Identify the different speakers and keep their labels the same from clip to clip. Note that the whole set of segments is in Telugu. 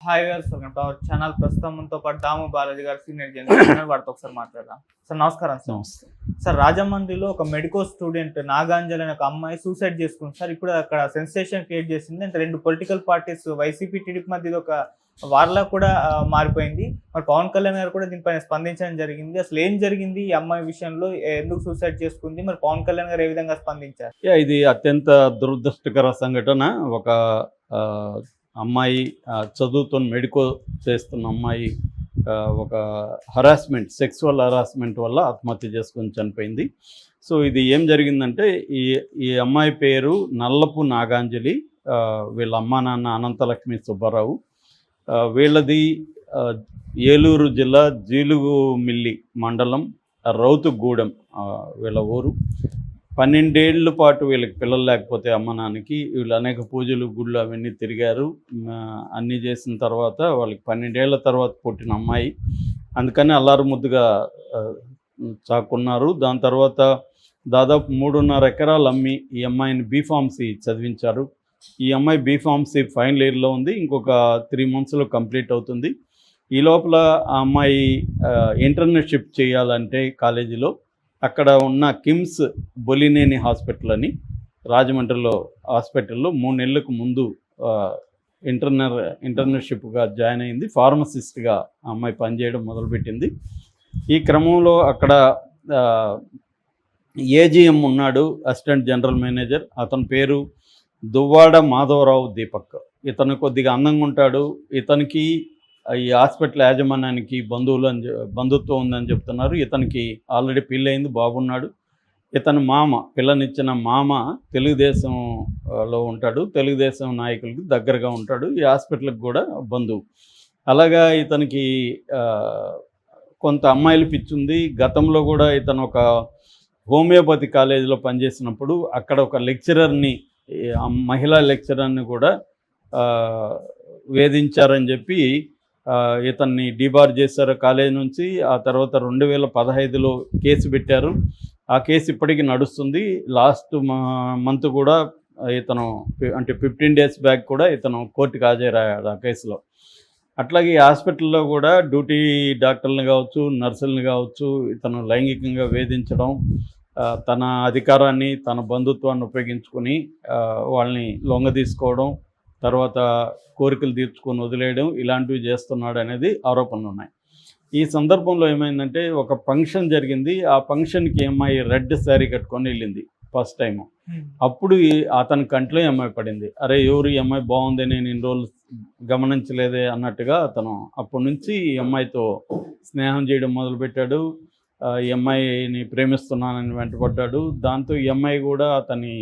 Speaker 1: హాయ్ గారు సార్ అవర్ ఛానల్ ప్రస్తుతం మనతో పాటు దాము బాలాజీ గారు సీనియర్ జర్నలిస్ట్ వాడితో ఒకసారి మాట్లాడదాం సార్. నమస్కారం సార్.
Speaker 2: నమస్తే.
Speaker 1: సార్ రాజమండ్రిలో ఒక మెడికో స్టూడెంట్ నాగాంజలి అనే ఒక అమ్మాయి సూసైడ్ చేసుకుంది సార్. ఇప్పుడు అక్కడ సెన్సేషన్ క్రియేట్ చేసింది. అంటే రెండు పొలిటికల్ పార్టీస్ వైసీపీ టీడీపీ మధ్య ఇది ఒక వార్లా కూడా మారిపోయింది. మరి పవన్ కళ్యాణ్ గారు కూడా దీనిపైన స్పందించడం జరిగింది. అసలు ఏం జరిగింది ఈ అమ్మాయి విషయంలో, ఎందుకు సూసైడ్ చేసుకుంది, మరి పవన్ కళ్యాణ్ గారు ఏ విధంగా స్పందించారు?
Speaker 2: ఇది అత్యంత దురదృష్టకర సంఘటన. ఒక అమ్మాయి చదువుతున్న మెడికో చేస్తున్న అమ్మాయి ఒక హరాస్మెంట్, సెక్సువల్ హరాస్మెంట్ వల్ల ఆత్మహత్య చేసుకొని చనిపోయింది. సో ఇది ఏం జరిగిందంటే ఈ అమ్మాయి పేరు నల్లపు నాగాంజలి. వీళ్ళ అమ్మా నాన్న అనంతలక్ష్మి సుబ్బారావు. వీళ్ళది ఏలూరు జిల్లా జీలుగుమిల్లి మండలం రౌతుగూడెం వీళ్ళ ఊరు. 12 ఏళ్ల పాటు వీళ్ళకి పిల్లలు లేకపోతే అమ్మ నాన్నకి వీళ్ళు అనేక పూజలు గుళ్ళు అవన్నీ తిరిగారు. అన్నీ చేసిన తర్వాత వాళ్ళకి 12 ఏళ్ల తర్వాత పుట్టిన అమ్మాయి. అందుకని అల్లారు ముద్దుగా చాకున్నారు. దాని తర్వాత దాదాపు 3.5 ఎకరాలు అమ్మి ఈ అమ్మాయిని బీఫార్మసీ చదివించారు. ఈ అమ్మాయి బీఫార్మసీ ఫైనల్ ఇయర్లో ఉంది. ఇంకొక 3 మంత్స్లో కంప్లీట్ అవుతుంది. ఈ లోపల ఆ అమ్మాయి ఇంటర్న్షిప్ చేయాలంటే కాలేజీలో అక్కడ ఉన్న కిమ్స్ బొలినేని హాస్పిటల్ అని రాజమండ్రిలో హాస్పిటల్లో 3 నెలలకు ముందు ఇంటర్న్షిప్గా జాయిన్ అయింది. ఫార్మసిస్ట్గా ఆ అమ్మాయి పనిచేయడం మొదలుపెట్టింది. ఈ క్రమంలో అక్కడ ఏజీఎం ఉన్నాడు, అసిస్టెంట్ జనరల్ మేనేజర్. అతని పేరు దువ్వాడ మాధవరావు దీపక్. ఇతను కొద్దిగా అందంగా ఉంటాడు. ఇతనికి ఈ హాస్పిటల్ యాజమాన్యానికి బంధుత్వం ఉందని చెప్తున్నారు. ఇతనికి ఆల్రెడీ పెళ్ళయింది, బాబున్నాడు. ఇతని మామ, పిల్లనిచ్చిన మామ తెలుగుదేశంలో ఉంటాడు, తెలుగుదేశం నాయకులకి దగ్గరగా ఉంటాడు. ఈ హాస్పిటల్కి కూడా బంధువు. అలాగా ఇతనికి కొంత అమ్మాయిలు పిచ్చుంది. గతంలో కూడా ఇతను ఒక హోమియోపతి కాలేజీలో పనిచేసినప్పుడు అక్కడ ఒక లెక్చరర్ని, మహిళా లెక్చరర్ని కూడా వేధించారని చెప్పి ఇతన్ని డిబార్ చేశారు కాలేజీ నుంచి. ఆ తర్వాత 2015లో కేసు పెట్టారు. ఆ కేసు ఇప్పటికీ నడుస్తుంది. లాస్ట్ మంత్ కూడా ఇతను, అంటే 15 డేస్ బ్యాక్ కూడా ఇతను కోర్టుకు హాజరయ్యాడు ఆ కేసులో. అట్లాగే ఈ హాస్పిటల్లో కూడా డ్యూటీ డాక్టర్లను కావచ్చు, నర్సులను కావచ్చు ఇతను లైంగికంగా వేధించడం, తన అధికారాన్ని, తన బంధుత్వాన్ని ఉపయోగించుకొని వాళ్ళని లొంగ తీసుకోవడం, తర్వాత కోరికలు తీర్చుకొని వదిలేయడం, ఇలాంటివి చేస్తున్నాడు అనేది ఆరోపణలు ఉన్నాయి. ఈ సందర్భంలో ఏమైందంటే ఒక ఫంక్షన్ జరిగింది. ఆ ఫంక్షన్కి అమ్మాయి రెడ్ శారీ కట్టుకొని వెళ్ళింది ఫస్ట్ టైము. అప్పుడు అతని కంట్లో అమ్మాయి పడింది. అరే ఎవరు ఈ అమ్మాయి బాగుంది, నేను ఇన్ని రోజులు గమనించలేదే అన్నట్టుగా అతను అప్పటి నుంచి ఈ అమ్మాయితో స్నేహం చేయడం మొదలుపెట్టాడు. ఈ అమ్మాయిని ప్రేమిస్తున్నానని వెంటపడ్డాడు. దాంతో ఈ అమ్మాయి కూడా అతని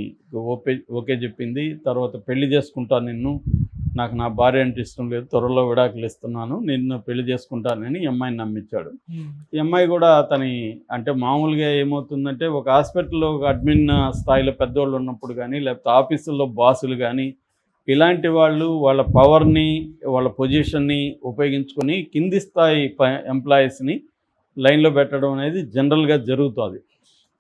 Speaker 2: ఓకే చెప్పింది. తర్వాత పెళ్లి చేసుకుంటాను నిన్ను, నాకు నా భార్య అంటే ఇష్టం లేదు, త్వరలో విడాకులు ఇస్తున్నాను, నిన్ను పెళ్లి చేసుకుంటానని ఈ అమ్మాయిని నమ్మించాడు. ఈ అమ్మాయి కూడా అతని, అంటే మామూలుగా ఏమవుతుందంటే ఒక హాస్పిటల్లో ఒక అడ్మిన్ స్థాయిలో పెద్దవాళ్ళు ఉన్నప్పుడు కానీ, లేకపోతే ఆఫీసుల్లో బాసులు కానీ, ఇలాంటి వాళ్ళు వాళ్ళ పవర్ని, వాళ్ళ పొజిషన్ని ఉపయోగించుకొని కింది స్థాయి ఎంప్లాయీస్ని లైన్లో పెట్టడం అనేది జనరల్గా జరుగుతుంది.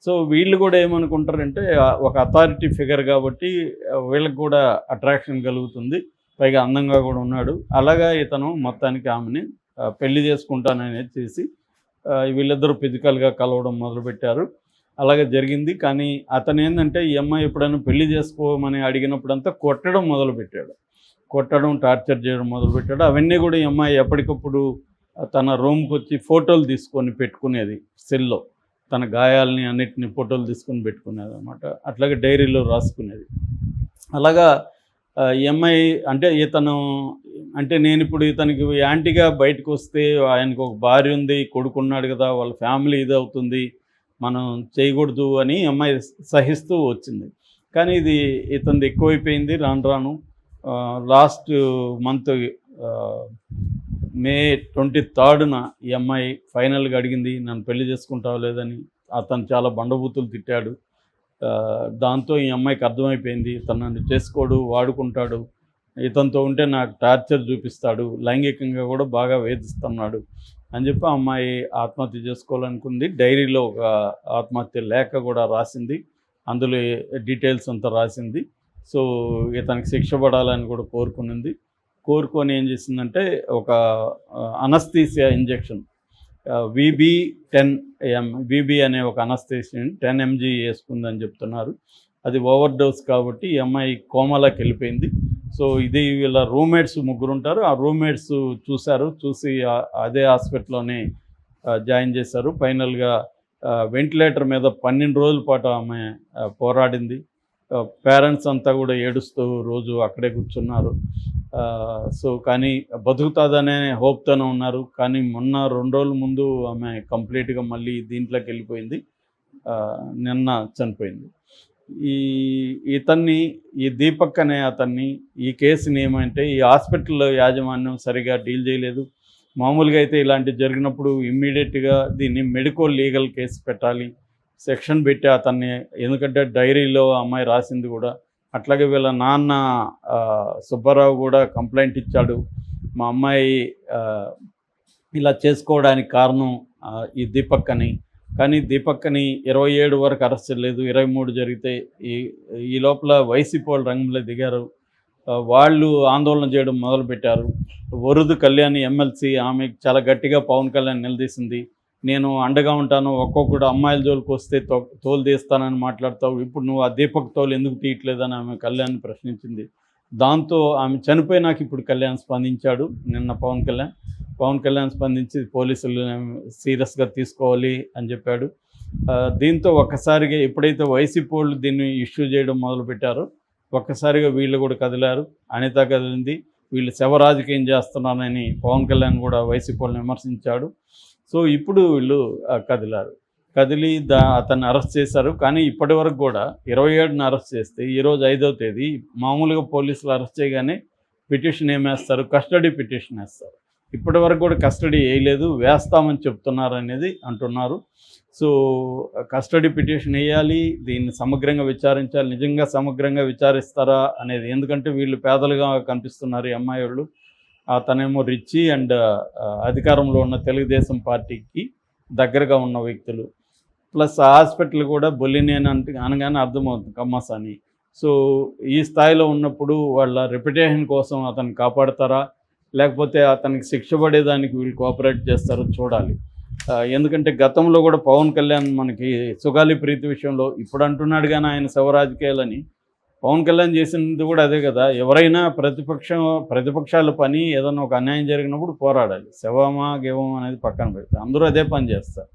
Speaker 2: సో వీళ్ళు కూడా ఏమనుకుంటారంటే ఒక అథారిటీ ఫిగర్ కాబట్టి వీళ్ళకి కూడా అట్రాక్షన్ కలుగుతుంది, పైగా అందంగా కూడా ఉన్నాడు. అలాగా ఇతను మొత్తానికి ఆమెని పెళ్లి చేసుకుంటాననేది చేసి వీళ్ళిద్దరూ ఫిజికల్గా కలవడం మొదలుపెట్టారు. అలాగే జరిగింది. కానీ అతను ఏంటంటే ఈ అమ్మాయి ఎప్పుడైనా పెళ్లి చేసుకోమని అడిగినప్పుడంతా కొట్టడం మొదలుపెట్టాడు. కొట్టడం, టార్చర్ చేయడం మొదలుపెట్టాడు. అవన్నీ కూడా ఈ అమ్మాయి ఎప్పటికప్పుడు తన రూమ్కి వచ్చి ఫోటోలు తీసుకొని పెట్టుకునేది. సెల్లో తన గాయాలని అన్నిటిని ఫోటోలు తీసుకొని పెట్టుకునేది అనమాట. అట్లాగే డైరీలో రాసుకునేది. అలాగా ఈ అమ్మాయి, అంటే ఇతను, అంటే నేను ఇప్పుడు ఇతనికి యాంటీగా బయటకు వస్తే ఆయనకు ఒక భార్య ఉంది, కొడుకున్నాడు కదా, వాళ్ళ ఫ్యామిలీ ఇది అవుతుంది, మనం చేయకూడదు అని అమ్మాయి సహిస్తూ వచ్చింది. కానీ ఇది ఇతనిది ఎక్కువైపోయింది రాను రాను. లాస్ట్ మంత్ మే 23న ఈ అమ్మాయి ఫైనల్గా అడిగింది నన్ను పెళ్లి చేసుకుంటావా లేదని. అతను చాలా బండబూతులు తిట్టాడు. దాంతో ఈ అమ్మాయికి అర్థమైపోయింది ఇతను నన్ను చేసుకోడు, వాడుకుంటాడు, ఇతనితో ఉంటే నాకు టార్చర్ చూపిస్తాడు, లైంగికంగా కూడా బాగా వేధిస్తున్నాడు అని చెప్పి ఆ అమ్మాయి ఆత్మహత్య చేసుకోవాలనుకుంది. డైరీలో ఒక ఆత్మహత్య లేఖ కూడా రాసింది. అందులో డీటెయిల్స్ అంతా రాసింది. సో ఇతనికి శిక్ష పడాలని కూడా కోరుకునింది. కోరుకొని ఏం చేసిందంటే ఒక అనస్థీసియా ఇంజెక్షన్ విబి అనే ఒక అనస్థీసియా 10 mg వేసుకుందని చెప్తున్నారు. అది ఓవర్ డోస్ కాబట్టి ఈ అమ్మాయి కోమాలోకి వెళ్ళిపోయింది. సో ఇది వీళ్ళ రూమ్మేట్స్ ముగ్గురు ఉంటారు. ఆ రూమ్మేట్స్ చూసి అదే హాస్పిటల్లోనే జాయిన్ చేశారు. ఫైనల్గా వెంటిలేటర్ మీద 12 రోజుల పాటు ఆమె పోరాడింది. పేరెంట్స్ అంతా కూడా ఏడుస్తూ రోజు అక్కడే కూర్చున్నారు. సో కానీ బతుకుతుందనే హోప్తోనే ఉన్నారు. కానీ మొన్న 2 రోజుల ముందు ఆమె కంప్లీట్గా మళ్ళీ దీంట్లోకి వెళ్ళిపోయింది. నిన్న చనిపోయింది. ఈ దీపక్ అనే అతన్ని ఈ కేసుని ఏమంటే ఈ హాస్పిటల్ యాజమాన్యం సరిగా డీల్ చేయలేదు. మామూలుగా అయితే ఇలాంటివి జరిగినప్పుడు ఇమ్మీడియట్గా దీన్ని మెడికో లీగల్ కేసు పెట్టాలి, సెక్షన్ పెట్టి అతన్ని, ఎందుకంటే డైరీలో అమ్మాయి రాసింది కూడా. అట్లాగే వీళ్ళ నాన్న సుబ్బారావు కూడా కంప్లైంట్ ఇచ్చాడు, మా అమ్మాయి ఇలా చేసుకోవడానికి కారణం ఈ దీపక్ అని. కానీ దీపక్ని 27 వరకు అరెస్ట్ చేయలేదు, 23 జరిగితే ఈ లోపల వైసీపీ వాళ్ళు రంగంలో దిగారు. వాళ్ళు ఆందోళన చేయడం మొదలుపెట్టారు. వరుదు కళ్యాణి ఎమ్మెల్సీ ఆమె చాలా గట్టిగా పవన్ కళ్యాణ్ నిలదీసింది. నేను అండగా ఉంటాను, ఒక్కొక్కడు అమ్మాయిల జోలికి వస్తే తోలు తీస్తానని మాట్లాడతావు, ఇప్పుడు నువ్వు ఆ దీపక్ తోలు ఎందుకు తీయట్లేదని ఆమె కళ్యాణ్ ప్రశ్నించింది. దాంతో ఆమె చనిపోయినాక ఇప్పుడు కళ్యాణ్ స్పందించాడు. నిన్న పవన్ కళ్యాణ్ స్పందించి పోలీసులు సీరియస్గా తీసుకోవాలి అని చెప్పాడు. దీంతో ఒక్కసారిగా ఎప్పుడైతే వైసీపీ వాళ్ళు దీన్ని ఇష్యూ చేయడం మొదలుపెట్టారో ఒక్కసారిగా వీళ్ళు కూడా కదిలారు. అనిత కదిలింది. వీళ్ళు శవ రాజకీయం చేస్తున్నారని పవన్ కళ్యాణ్ కూడా వైసీపీ వాళ్ళని విమర్శించాడు. సో ఇప్పుడు వీళ్ళు కదిలారు. కదిలి అతన్ని అరెస్ట్ చేశారు. కానీ ఇప్పటి వరకు కూడా 27న అరెస్ట్ చేస్తే ఈరోజు 5వ తేదీ మామూలుగా పోలీసులు అరెస్ట్ చేయగానే పిటిషన్ ఏమేస్తారు, కస్టడీ పిటిషన్ వేస్తారు. ఇప్పటి వరకు కూడా కస్టడీ వేయలేదు, వేస్తామని చెప్తున్నారు అనేది అంటున్నారు. సో కస్టడీ పిటిషన్ వేయాలి, దీన్ని సమగ్రంగా విచారించాలి. నిజంగా సమగ్రంగా విచారిస్తారా అనేది, ఎందుకంటే వీళ్ళు పేదలుగా కనిపిస్తున్నారు ఈ అమ్మాయి వాళ్ళు. అతనేమో రిచి అండ్ అధికారంలో ఉన్న తెలుగుదేశం పార్టీకి దగ్గరగా ఉన్న వ్యక్తులు. ప్లస్ హాస్పిటల్ కూడా బొల్లినేని అనగానే అర్థమవుతుంది కమ్మస్ అని. సో ఈ స్థాయిలో ఉన్నప్పుడు వాళ్ళ రెప్యుటేషన్ కోసం అతన్ని కాపాడతారా, లేకపోతే అతనికి శిక్ష పడేదానికి వీళ్ళు కోఆపరేట్ చేస్తారో చూడాలి. ఎందుకంటే గతంలో కూడా పవన్ కళ్యాణ్ మనకి సుగాలి ప్రీతి విషయంలో ఇప్పుడు అంటున్నాడు కానీ ఆయన శవ రాజకీయాలని, పవన్ కళ్యాణ్ చేసినది కూడా అదే కదా. ఎవరైనా ప్రతిపక్షాల పని ఏదైనా ఒక అన్యాయం జరిగినప్పుడు పోరాడాలి. శవమా గేవమా అనేది పక్కన పెడతారు, అందరూ అదే పని చేస్తారు.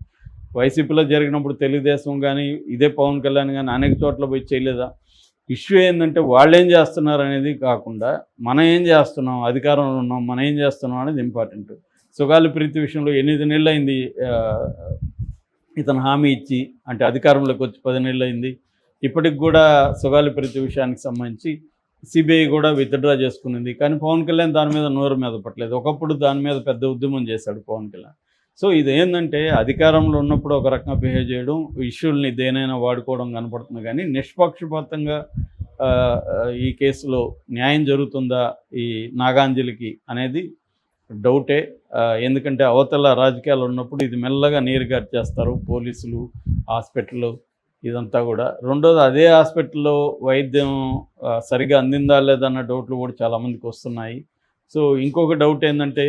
Speaker 2: వైసీపీలో జరిగినప్పుడు తెలుగుదేశం కానీ ఇదే పవన్ కళ్యాణ్ కానీ అనేక చోట్ల పోయి చేయలేదా? ఇష్యూ ఏంటంటే వాళ్ళు ఏం చేస్తున్నారు అనేది కాకుండా మనం ఏం చేస్తున్నాం, అధికారంలో ఉన్నాం, మనం ఏం చేస్తున్నాం అనేది ఇంపార్టెంట్. సుగాలి ప్రీతి విషయంలో 8 నెలలు అయింది ఇతను హామీ ఇచ్చి, అంటే అధికారంలోకి వచ్చి 10 నెలలు అయింది. ఇప్పటికి కూడా సుగాలి ప్రీతి విషయానికి సంబంధించి సిబిఐ కూడా విత్డ్రా చేసుకునింది. కానీ పవన్ కళ్యాణ్ దాని మీద నోరు మీద పట్టలేదు. ఒకప్పుడు దాని మీద పెద్ద ఉద్యమం చేశాడు పవన్ కళ్యాణ్. సో ఇదేంటంటే అధికారంలో ఉన్నప్పుడు ఒక రకంగా బిహేవ్ చేయడం, ఇష్యూల్ని దేనైనా వాడుకోవడం కనపడుతుంది. కానీ నిష్పక్షపాతంగా ఈ కేసులో న్యాయం జరుగుతుందా ఈ నాగాంజలికి అనేది డౌటే. ఎందుకంటే అవతల రాజకీయాలు ఉన్నప్పుడు ఇది మెల్లగా నీరుగారు చేస్తారు పోలీసులు, హాస్పిటల్, ఇదంతా కూడా. రెండోది అదే హాస్పిటల్లో వైద్యం సరిగా అందిందా లేదన్న డౌట్లు కూడా చాలామందికి వస్తున్నాయి. సో ఇంకొక డౌట్ ఏంటంటే